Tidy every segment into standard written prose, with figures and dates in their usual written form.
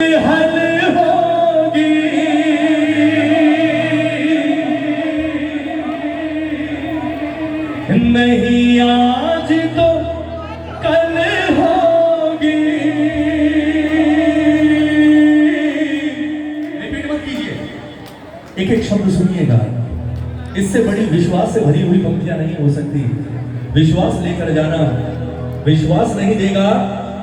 हल होगी नहीं आज तो कल होगी। रिपीट मत कीजिए, एक एक शब्द सुनिएगा। इससे बड़ी विश्वास से भरी हुई पंक्तियां नहीं हो सकती। विश्वास लेकर जाना, विश्वास नहीं देगा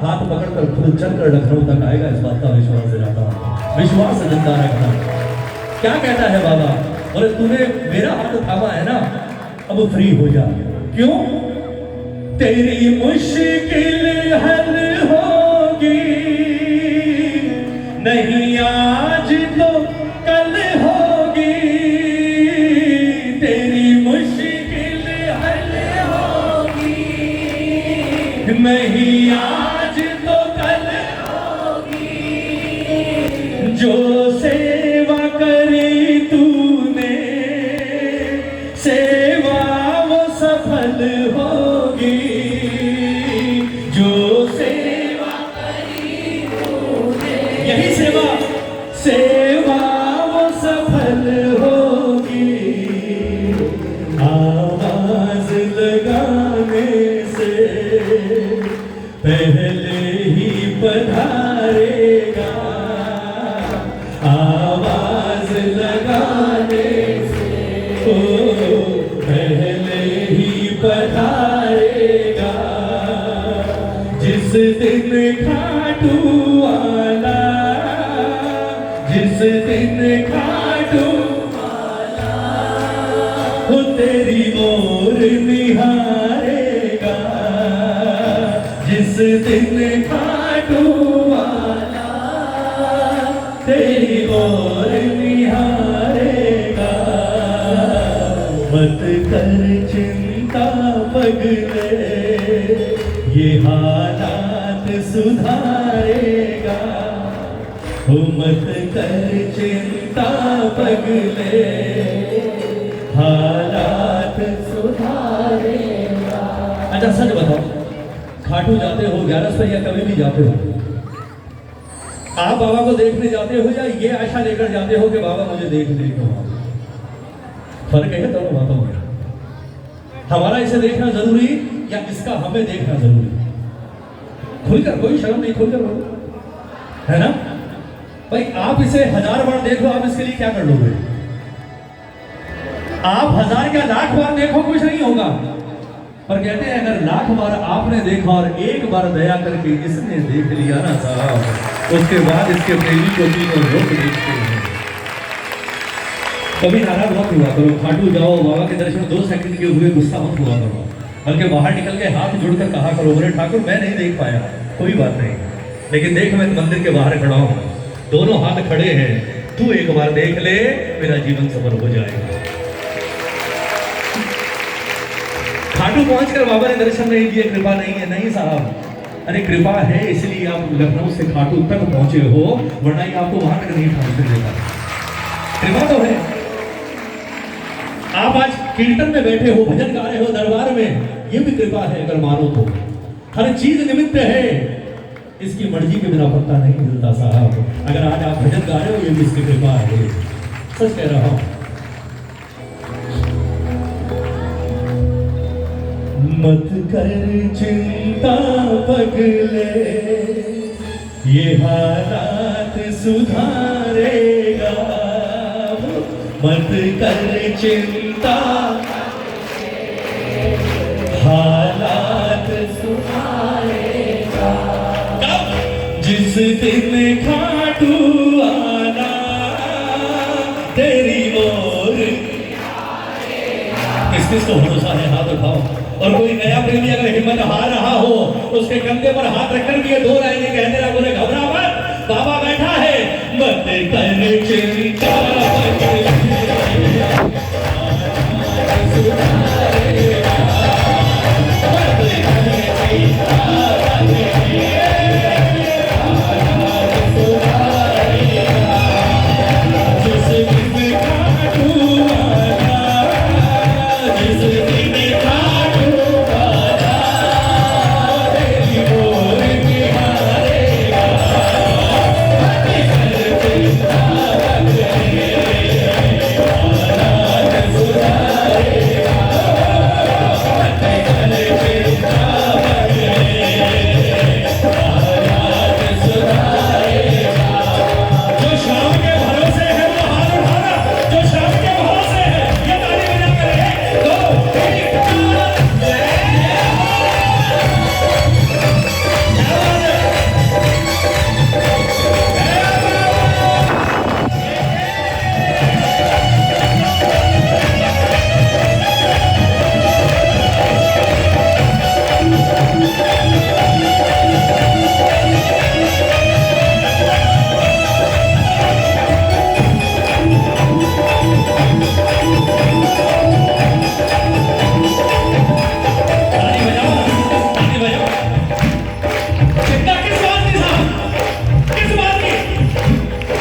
हाथ पकड़कर खुद चलकर लखनऊ तक आएगा, इस बात का विश्वास दिलाता हूं। विश्वास जिंदा रखना। क्या कहता है बाबा? बोले तूने मेरा हाथ थामा है ना, अब फ्री हो जा। क्यों? तेरी मुश्किल हल होगी नहीं आज तो कल होगी। तेरी मुश्किल हल होगी नहीं आज तो कल होगी। जो सेवा करी तूने सेवा वो सफल होगी। जो सेवा करी तूने यही सेवा सेवा वो सफल होगी। आवाज लगाने से पहले ही पधारेगा। आवाज लगाने से पहले ही पधारेगा। जिस दिन खाटू वाला, जिस दिन खाटू वाला वो तेरी ओर निहारेगा। जिस दिन खाटू वाला तेरी ओर निहारेगा। मत कर चिंता पगले, ये हालात सुधारेगा। ओ मत कर चिंता पगले, हालात सुधारेगा। अच्छा सच बताओ, खाटू जाते हो 11 पर या कभी भी जाते हो? आप बाबा को देखने जाते हो या ये आशा लेकर जाते हो कि बाबा मुझे देख लेगा? फर्क है दोनों बातों में। हमारा इसे देखना जरूरी या इसका हमें देखना जरूरी? खुलकर, कोई शर्म नहीं, खुलकर बोलो, है ना भाई। आप इसे 1000 बार देखो, आप इसके लिए क्या कर लोगे? आप 1000 क्या लाख बार देखो, कुछ नहीं होगा। पर कहते हैं अगर लाख बार आपने देखा और एक बार दया करके इसने देख लिया ना साहब, उसके बाद इसके प्रेमी को तीनों लोग देखते हैं। कभी नाराज मत हुआ करो। खाटू जाओ, बाबा के दर्शन 2 सेकंड के हुए गुस्सा मत हुआ करो, बल्कि बाहर निकल के हाथ जोड़कर कहा करो, बोले ठाकुर मैं नहीं देख पाया, कोई बात नहीं, लेकिन देख मैं मंदिर के बाहर खड़ा हूं, दोनों हाथ खड़े हैं, तू एक बार देख ले, मेरा जीवन सफल हो जाएगा। खाटू पहुंचकर बाबा ने दर्शन नहीं दिए, कृपा नहीं है? नहीं साहब, अरे कृपा है इसलिए आप लखनऊ से खाटू तक पहुंचे हो, वरना ये आपको वहां तक नहीं पहुंचने देता। कृपा तो है। आप आज कीर्तन में बैठे हो, भजन गा रहे हो दरबार में, ये भी कृपा है अगर मानो तो। हर चीज निमित्त है, इसकी मर्जी के बिना पत्ता नहीं मिलता साहब। अगर आज आप भजन गा रहे हो, ये भी इसकी कृपा है, सच कह रहा हूं। मत कर चिंता पगले, ये हालात सुधारेगा। मत कर चिंता, हालात सुधारेगा। जिस दिन खाटू आना तेरी ओर, किस को भरोसा है? हाथ उठाओ। और कोई नया प्रेमी अगर हिम्मत हार रहा हो, उसके कंधे पर हाथ रखकर भी ये 2 लाइनें कहने लगा, बोले घबरा मत, बाबा बैठा है। मत कर चिंता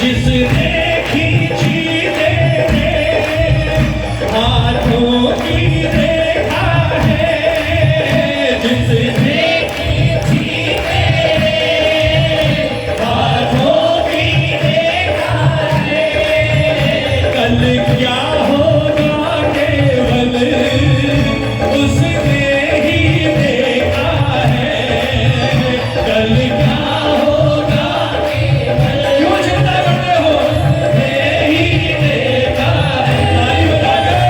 जिसने खींची तेरे हाथों की रेखा है, जिसने खींची तेरे हाथों की रेखा है, कल क्या होगा केवल उसने ही देखा है, कल क्या होगा केवल, क्यों चिंता करते हो, उसने ही देखा है। ताली बजा के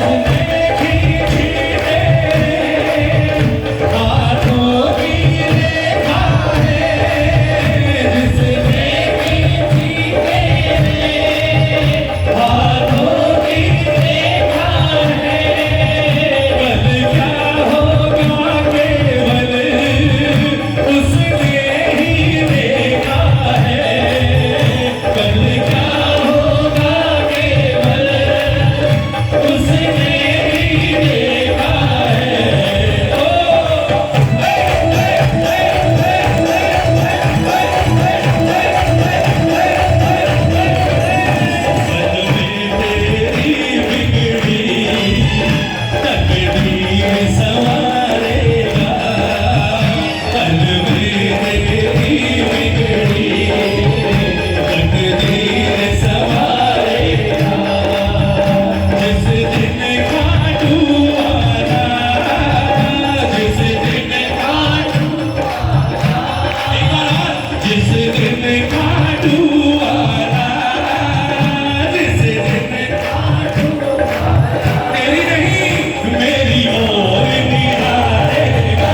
जिसने खींची तेरे हाथों की रेखा है, जिसने खींची तेरे हाथों की रेखा है, कल क्या होगा केवल उसने ही देखा है, कल क्या होगा केवल उसने ही देखा है। मन में तेरी बिगड़ी तकदीर संवारेगा, मन में तेरी बिगड़ी तकदीर संवारेगा, जिस दिन काटू वाला, जिस दिन काटू, एक बार और, जिस दिन काटू वाला, जिस दिन काटू, तेरी नहीं मेरी ओर निहारेगा,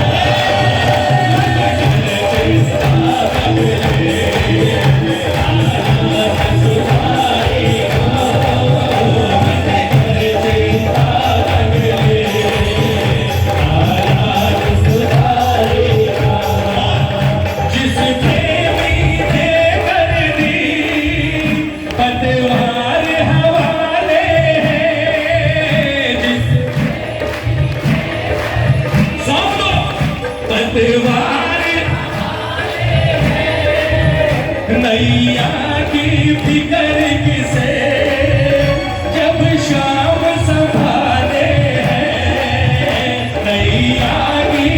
जिस प्रेमी ने कर दी पतवार हवाले है, जिस सुन लो, पतवार नैया की फिक्र किसे जब शाम संभाले है, नैया की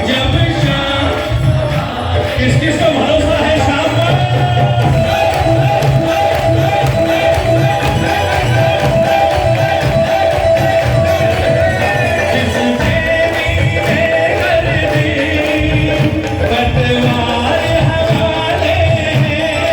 जब शाम, किस किस को भरोसा है शाम पर, जिस प्रेमी ने कर दी पतवार हवाले है,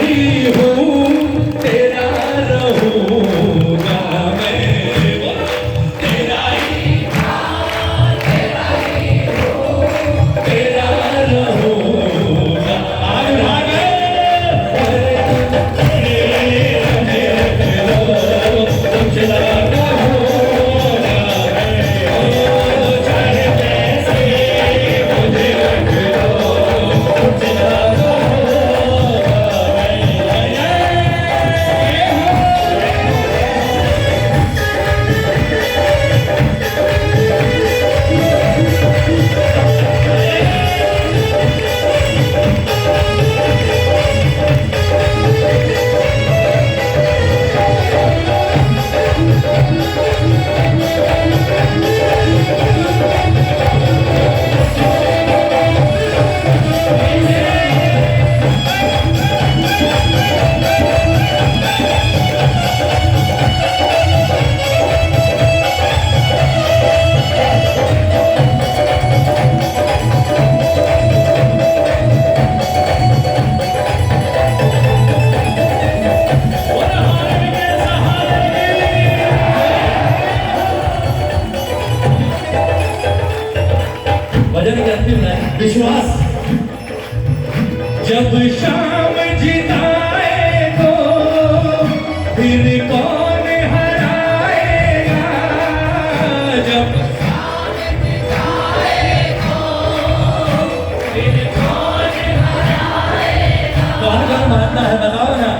ही हूँ तेरा रहूँगा मैं, तेरा ही तेरा रहूँगा। आगे विश्वास। जब शाम जिताए तो फिर कौन हराएगा, जब शाम जिताए तो फिर कौन हराएगा। कौन मानता है बताओ ना।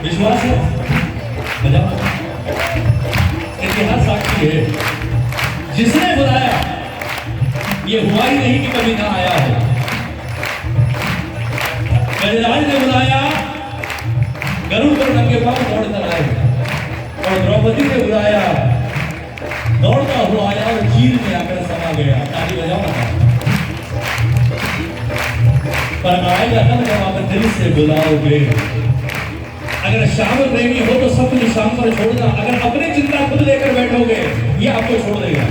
विश्वास है, इतिहास साक्षी है। जिसने बुलाया ये हुआ ही नहीं कि कभी ना आया हो। गजराज ने बुलाया, गरुड़ पर नंगे पांव दौड़ कर आए, और द्रौपदी ने बुलाया, दौड़ता हुआ आया और चीर में आकर समा गया। ताली बजाओ ना। पर आएगा तब जब आप दिल से बुलाओगे। अगर श्याम प्रेमी हो तो सब कुछ शाम पर छोड़ना, अगर अपनी चिंता खुद लेकर बैठोगे ये आपको छोड़ देगा।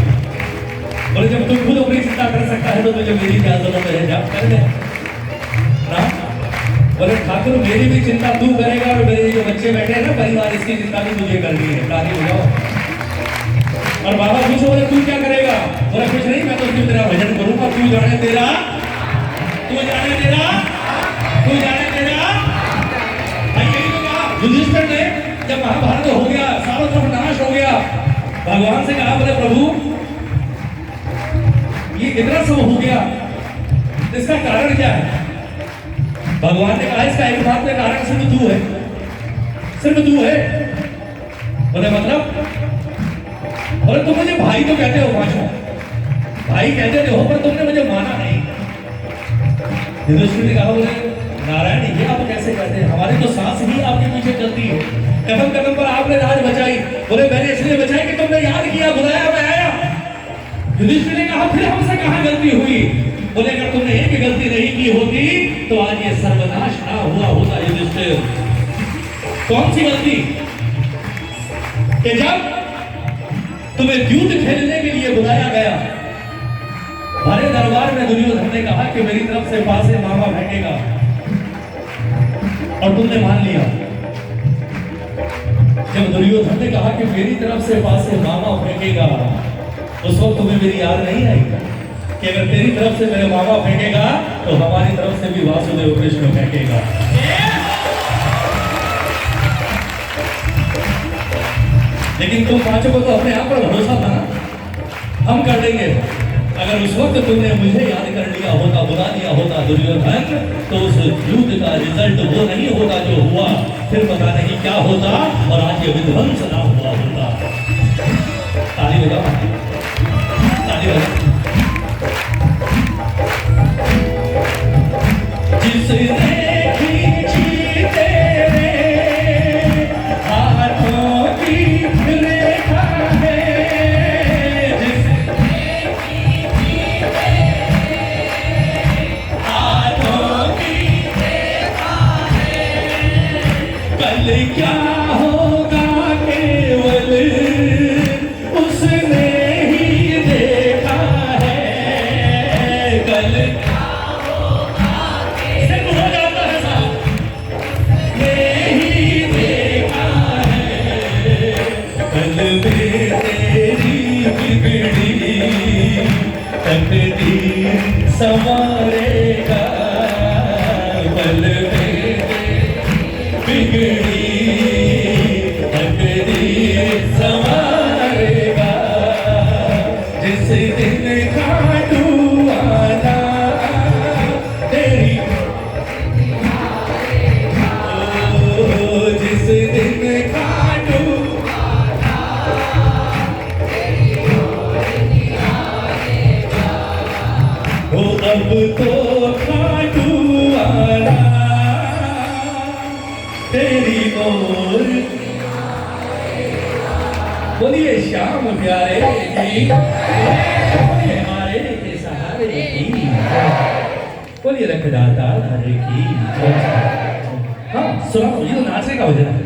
बोले जब तू खुद अपनी चिंता कर सकता है तो तुझे मेरी क्या जरूरत है, जब कर ले ना। बोले ठाकुर मेरी भी चिंता तू करेगा और मेरे जो बच्चे बैठे हैं ना परिवार, इसकी चिंता भी तुझे करनी है, ताली हो जाओ। और बाबा पूछो बोले तू क्या करेगा, बोले कुछ नहीं मैं तो सिर्फ तेरा भजन करूंगा, तू जाने तेरा, तू जाने तेरा, तू जाने तेरा। भाई यही तो कहा युधिष्ठिर ने जब महाभारत हो गया, सारों तरफ नाश हो गया, भगवान से कहा बोले प्रभु ये इतना सब हो गया, इसका कारण क्या है। भगवान ने कहा इसका एकमात्र कारण सिर्फ तू है, सिर्फ तू है। बोले मतलब, बोले तुम मुझे भाई तो कहते हो, पांचों भाई कहते हो पर तुमने मुझे माना नहीं। युधिष्ठिर ने कहा बोले नारायण ये आप कैसे कहते हैं, हमारी तो सांस ही आपके पीछे चलती है, कदम कदम पर आपने राज बचाई। बोले मैंने इसलिए बचाई कि तुमने याद किया, बुलाया मैं आया। युधिष्ठिर ने कहा फिर हमसे कहां गलती हुई। बोले अगर तुमने एक गलती नहीं की होती तो आज ये सर्वनाश ना हुआ होता। युधिष्ठिर कौन सी गलती, कि जब तुम्हें युद्ध खेलने के लिए बुलाया गया, भरे दरबार में दुर्योधन ने कहा कि मेरी तरफ से पासे मामा फेंकेगा और तुमने मान लिया। जब दुर्योधन ने कहा कि मेरी तरफ से पासे मामा फेंकेगा, उस वक्त तुम्हें मेरी याद नहीं आई कि अगर तेरी तरफ से मेरे मामा फेंकेगा तो हमारी तरफ से भी वासुदेव कृष्ण फेंकेगा। लेकिन तुम पांचों को तो अपने आप पर भरोसा था ना, हम कर देंगे। अगर उस वक्त तुमने मुझे याद कर लिया होता, बुला लिया होता दुर्योधन, तो उस युद्ध का रिजल्ट वो नहीं होता जो हुआ, फिर पता नहीं क्या होता और आज ये विध्वंस ना हुआ होता। ताली बजाओ, ताली बजाओ। जिसने खींची तेरे हाथों की रेखा है, जिसने खींची तेरे हाथों की रेखा है, कल क्या होगा केवल उसने ही देखा है, कल क्या होगा सिर्फ हो जाता है साहब, यही देखा है, कल में तेरी बिगड़ी तकदीर संवारेगा, कल में बिगड़ी तकदीर संवारेगा, जिस दिन खाटू आना तेरी, ओ जिस दिन खाटू ओ अब तो खाटू आना तेरी ओर। बोलिए श्याम प्यारे की, बोलिए हमारे के सहारे की, बोलिए रखदाता हरे की। हाँ सुनो, ये तो नाचने का वजह है।